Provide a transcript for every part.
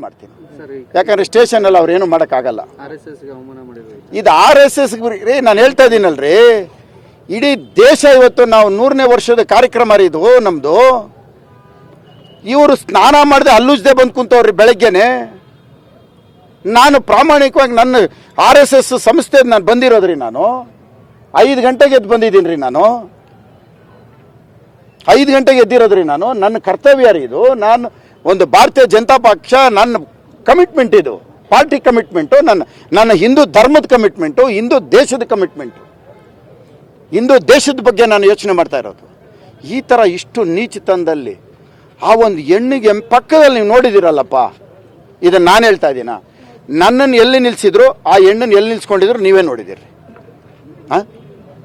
ಮಾಡ್ತೀನಿ. ಯಾಕಂದ್ರೆ ಸ್ಟೇಷನ್ ಅಲ್ಲಿ ಅವ್ರೇನು ಮಾಡೋಕ್ಕಾಗಲ್ಲ. ಇದು RSS ರೀ, ನಾನು ಹೇಳ್ತಾ ಇದ್ದೀನಲ್ರಿ, ಇಡೀ ದೇಶ ಇವತ್ತು ನಾವು 100ನೇ ವರ್ಷದ ಕಾರ್ಯಕ್ರಮ ರೀ ಇದು ನಮ್ದು. ಇವರು ಸ್ನಾನ ಮಾಡದೆ ಹಲ್ಲುಜ್ದೆ ಬಂದು ಕುಂತವ್ರಿ ಬೆಳಗ್ಗೆನೆ. ನಾನು ಪ್ರಾಮಾಣಿಕವಾಗಿ ನನ್ನ RSS ಸಂಸ್ಥೆ ನಾನು ಬಂದಿರೋದ್ರಿ. ನಾನು 5 ಗಂಟೆಗೆ ಎದ್ದು ಬಂದಿದ್ದೀನಿ ರೀ. ನಾನು 5 ಗಂಟೆಗೆ ಎದ್ದಿರೋದ್ರಿ. ನಾನು ನನ್ನ ಕರ್ತವ್ಯ ರೀ ಇದು. ನಾನು ಒಂದು ಭಾರತೀಯ ಜನತಾ ಪಕ್ಷ, ನನ್ನ ಕಮಿಟ್ಮೆಂಟ್ ಇದು, ಪಾರ್ಟಿ ಕಮಿಟ್ಮೆಂಟು, ನನ್ನ ಹಿಂದೂ ಧರ್ಮದ ಕಮಿಟ್ಮೆಂಟು, ಹಿಂದೂ ದೇಶದ ಕಮಿಟ್ಮೆಂಟು, ಹಿಂದೂ ದೇಶದ ಬಗ್ಗೆ ನಾನು ಯೋಚನೆ ಮಾಡ್ತಾ ಇರೋದು. ಈ ಥರ ಇಷ್ಟು ನೀಚತನದಲ್ಲಿ ಆ ಒಂದು ಹೆಣ್ಣಿಗೆ ಪಕ್ಕದಲ್ಲಿ ನೀವು ನೋಡಿದಿರಲ್ಲಪ್ಪ, ಇದನ್ನು ನಾನು ಹೇಳ್ತಾ ಇದ್ದೀನ. ನನ್ನನ್ನು ಎಲ್ಲಿ ನಿಲ್ಲಿಸಿದ್ರು, ಆ ಹೆಣ್ಣನ್ನು ಎಲ್ಲಿ ನಿಲ್ಸ್ಕೊಂಡಿದ್ರು ನೀವೇ ನೋಡಿದಿರಿ.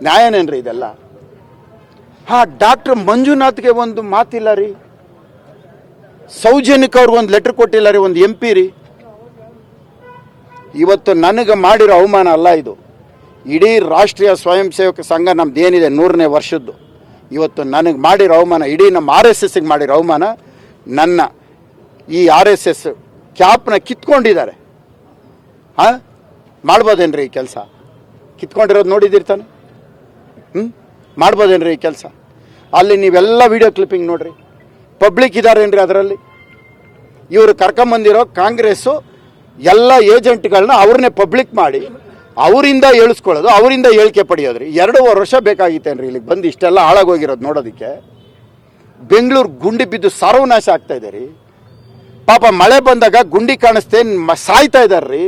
ನ್ಯಾಯನೇನ್ರಿ ಇದೆಲ್ಲ? ಡಾಕ್ಟರ್ ಮಂಜುನಾಥ್ಗೆ ಒಂದು ಮಾತಿಲ್ಲ ರೀ. ಸೌಜನ್ಯಕ್ಕೆ ಅವ್ರಿಗೊಂದು ಲೆಟರ್ ಕೊಟ್ಟಿಲ್ಲ ರೀ, ಒಂದು MP ರೀ. ಇವತ್ತು ನನಗೆ ಮಾಡಿರೋ ಅವಮಾನ ಅಲ್ಲ ಇದು. ಇಡೀ ರಾಷ್ಟ್ರೀಯ ಸ್ವಯಂ ಸೇವಕ ಸಂಘ ನಮ್ದೇನಿದೆ 100ನೇ ವರ್ಷದ್ದು, ಇವತ್ತು ನನಗೆ ಮಾಡಿರೋ ಅವಮಾನ, ಇಡೀ ನಮ್ಮ RSSಗೆ ಮಾಡಿರೋ ಅವಮಾನ. ನನ್ನ ಈ RSS ಕ್ಯಾಪ್ನ ಕಿತ್ಕೊಂಡಿದ್ದಾರೆ. ಮಾಡ್ಬೋದೇನ್ರಿ ಈ ಕೆಲಸ? ಕಿತ್ಕೊಂಡಿರೋದು ನೋಡಿದಿರ್ತಾನೆ. ಮಾಡ್ಬೋದೇನ್ರಿ ಈ ಕೆಲಸ? ಅಲ್ಲಿ ನೀವೆಲ್ಲ ವಿಡಿಯೋ ಕ್ಲಿಪ್ಪಿಂಗ್ ನೋಡ್ರಿ. ಪಬ್ಲಿಕ್ ಇದಾರೇನ್ರಿ ಅದರಲ್ಲಿ? ಇವರು ಕರ್ಕೊಂಬಂದಿರೋ ಕಾಂಗ್ರೆಸ್ಸು ಎಲ್ಲ ಏಜೆಂಟ್ಗಳನ್ನ ಅವ್ರನ್ನೇ ಪಬ್ಲಿಕ್ ಮಾಡಿ ಅವರಿಂದ ಹೇಳಿಸ್ಕೊಳ್ಳೋದು, ಅವರಿಂದ ಹೇಳಿಕೆ ಪಡೆಯೋದ್ರಿ. 2.5 ವರ್ಷ ಬೇಕಾಗಿತ್ತೇನ್ರಿ ಇಲ್ಲಿಗೆ ಬಂದು ಇಷ್ಟೆಲ್ಲ ಹಾಳಾಗೋಗಿರೋದು ನೋಡೋದಕ್ಕೆ? ಬೆಂಗಳೂರು ಗುಂಡಿ ಬಿದ್ದು ಸರ್ವನಾಶ ಆಗ್ತಾ ಇದೆ ರೀ. ಪಾಪ ಮಳೆ ಬಂದಾಗ ಗುಂಡಿ ಕಾಣಿಸ್ತೇ ಸಾಯ್ತಾ ಇದ್ದಾರ್ರಿ.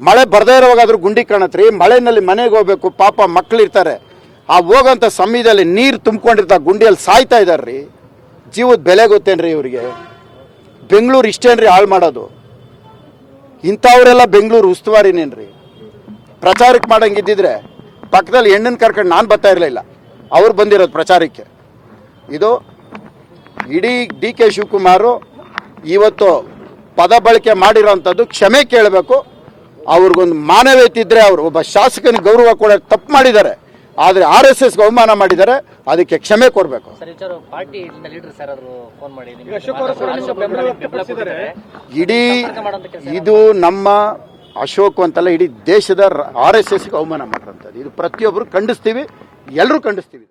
ಮಳೆ ಬರ್ದೇ ಇರೋವಾಗಾದ್ರೂ ಗುಂಡಿ ಕಾಣತ್ರಿ. ಮಳೆನಲ್ಲಿ ಮನೆಗೆ ಹೋಗ್ಬೇಕು, ಪಾಪ ಮಕ್ಕಳಿರ್ತಾರೆ. ಆ ಹೋಗೋಂಥ ಸಮಯದಲ್ಲಿ ನೀರು ತುಂಬ್ಕೊಂಡಿರ್ತಾರೆ, ಗುಂಡಿಯಲ್ಲಿ ಸಾಯ್ತಾ ಇದ್ದಾರ್ರಿ. ಜೀವದ ಬೆಲೆ ಗೊತ್ತೇನ್ರಿ ಇವರಿಗೆ? ಬೆಂಗಳೂರು ಇಷ್ಟೇನ್ರಿ ಹಾಳು ಮಾಡೋದು? ಇಂಥವರೆಲ್ಲ ಬೆಂಗಳೂರು ಉಸ್ತುವಾರಿನೇನ್ರಿ? ಪ್ರಚಾರಕ್ಕೆ ಮಾಡಂಗಿದ್ದಿದ್ರೆ ಪಕ್ಕದಲ್ಲಿ ಹೆಣ್ಣನ್ನು ಕರ್ಕೊಂಡು ನಾನು ಬರ್ತಾ ಇರಲಿಲ್ಲ, ಅವ್ರು ಬಂದಿರೋದು ಪ್ರಚಾರಕ್ಕೆ. ಇದು ಇಡೀ DK ಶಿವಕುಮಾರು ಇವತ್ತು ಪದ ಬಳಕೆ ಮಾಡಿರೋಂಥದ್ದು ಕ್ಷಮೆ ಕೇಳಬೇಕು. ಅವ್ರಿಗೊಂದು ಮಾನವೀಯತೆ ಇದ್ದರೆ, ಅವರು ಒಬ್ಬ ಶಾಸಕನಿಗೆ ಗೌರವ ಕೊಡೋಕೆ ತಪ್ಪು ಮಾಡಿದ್ದಾರೆ, ಆದರೆ RSSಗೆ ಅವಮಾನ ಮಾಡಿದ್ದಾರೆ, ಅದಕ್ಕೆ ಕ್ಷಮೆ ಕೊಡಬೇಕು. ಇಡೀ ಇದು ನಮ್ಮ ಅಶೋಕ್ ಅಂತಲ್ಲ, ಇಡೀ ದೇಶದ RSSಗೆ ಅವಮಾನ ಮಾಡಿರೋಂಥದ್ದು. ಇದು ಪ್ರತಿಯೊಬ್ಬರು ಖಂಡಿಸ್ತೀವಿ, ಎಲ್ಲರೂ ಖಂಡಿಸ್ತೀವಿ.